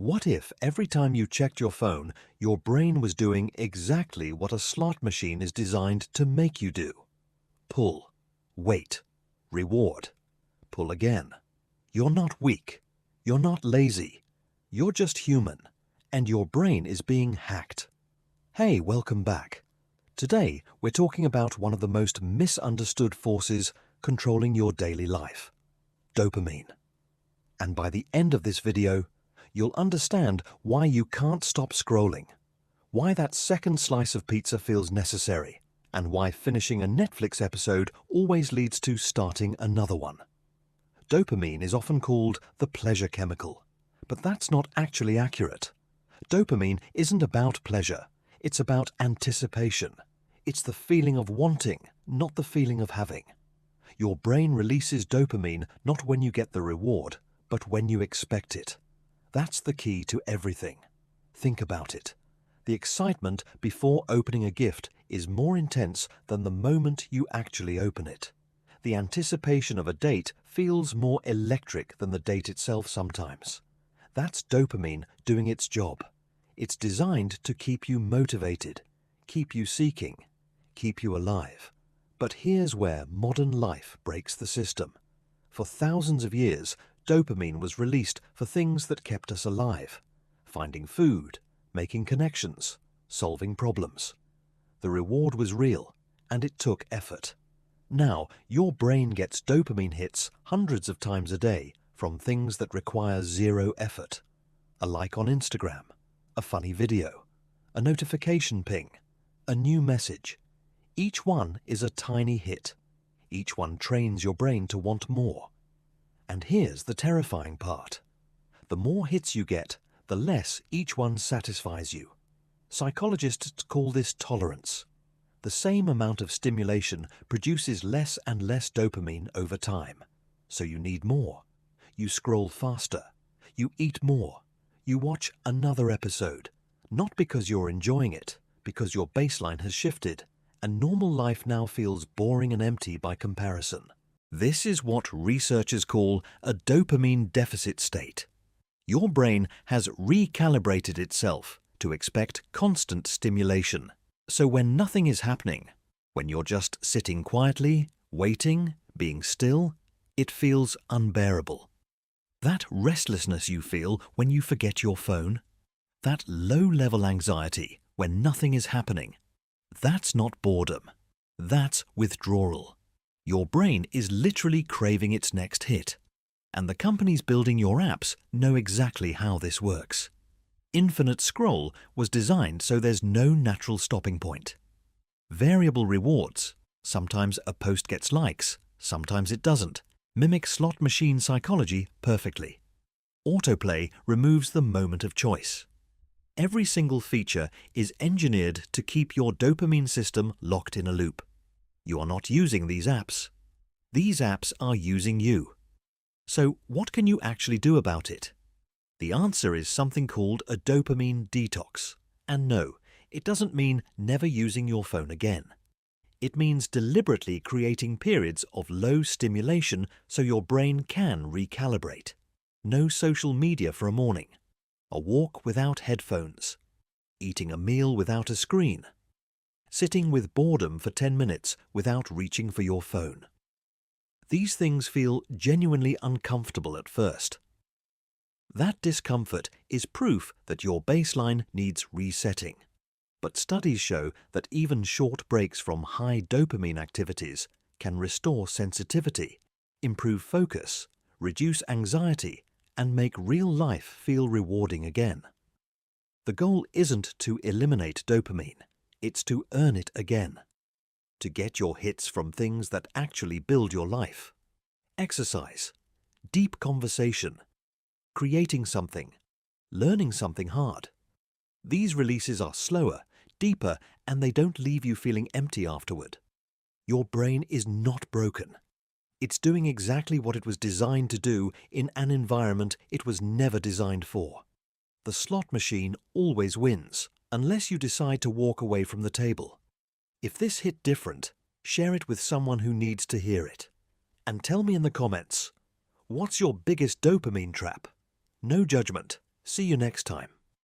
What if every time you checked your phone, your brain was doing exactly what a slot machine is designed to make you do? Pull, wait, reward, pull again. You're not weak. You're not lazy. You're just human, and your brain is being hacked. Hey, welcome back. Today, we're talking about one of the most misunderstood forces controlling your daily life, dopamine. And by the end of this video, you'll understand why you can't stop scrolling, why that second slice of pizza feels necessary, and why finishing a Netflix episode always leads to starting another one. Dopamine is often called the pleasure chemical, but that's not actually accurate. Dopamine isn't about pleasure, it's about anticipation. It's the feeling of wanting, not the feeling of having. Your brain releases dopamine not when you get the reward, but when you expect it. That's the key to everything. Think about it. The excitement before opening a gift is more intense than the moment you actually open it. The anticipation of a date feels more electric than the date itself sometimes. That's dopamine doing its job. It's designed to keep you motivated, keep you seeking, keep you alive. But here's where modern life breaks the system. For thousands of years, dopamine was released for things that kept us alive: finding food, making connections, solving problems. The reward was real, and it took effort. Now, your brain gets dopamine hits hundreds of times a day from things that require zero effort. A like on Instagram, a funny video, a notification ping, a new message. Each one is a tiny hit. Each one trains your brain to want more. And here's the terrifying part. The more hits you get, the less each one satisfies you. Psychologists call this tolerance. The same amount of stimulation produces less and less dopamine over time. So you need more. You scroll faster. You eat more. You watch another episode. Not because you're enjoying it, because your baseline has shifted, and normal life now feels boring and empty by comparison. This is what researchers call a dopamine deficit state. Your brain has recalibrated itself to expect constant stimulation. So when nothing is happening, when you're just sitting quietly, waiting, being still, it feels unbearable. That restlessness you feel when you forget your phone, that low-level anxiety when nothing is happening, that's not boredom. That's withdrawal. Your brain is literally craving its next hit. And the companies building your apps know exactly how this works. Infinite Scroll was designed so there's no natural stopping point. Variable rewards, sometimes a post gets likes, sometimes it doesn't, mimic slot machine psychology perfectly. Autoplay removes the moment of choice. Every single feature is engineered to keep your dopamine system locked in a loop. You are not using these apps. These apps are using you. So what can you actually do about it? The answer is something called a dopamine detox. And no, it doesn't mean never using your phone again. It means deliberately creating periods of low stimulation so your brain can recalibrate. No social media for a morning. A walk without headphones. Eating a meal without a screen. Sitting with boredom for 10 minutes without reaching for your phone. These things feel genuinely uncomfortable at first. That discomfort is proof that your baseline needs resetting. But studies show that even short breaks from high dopamine activities can restore sensitivity, improve focus, reduce anxiety, and make real life feel rewarding again. The goal isn't to eliminate dopamine, it's to earn it again. To get your hits from things that actually build your life. Exercise, deep conversation, creating something, learning something hard. These releases are slower, deeper, and they don't leave you feeling empty afterward. Your brain is not broken. It's doing exactly what it was designed to do in an environment it was never designed for. The slot machine always wins, unless you decide to walk away from the table. If this hit different, share it with someone who needs to hear it. And tell me in the comments, what's your biggest dopamine trap? No judgment, See you next time.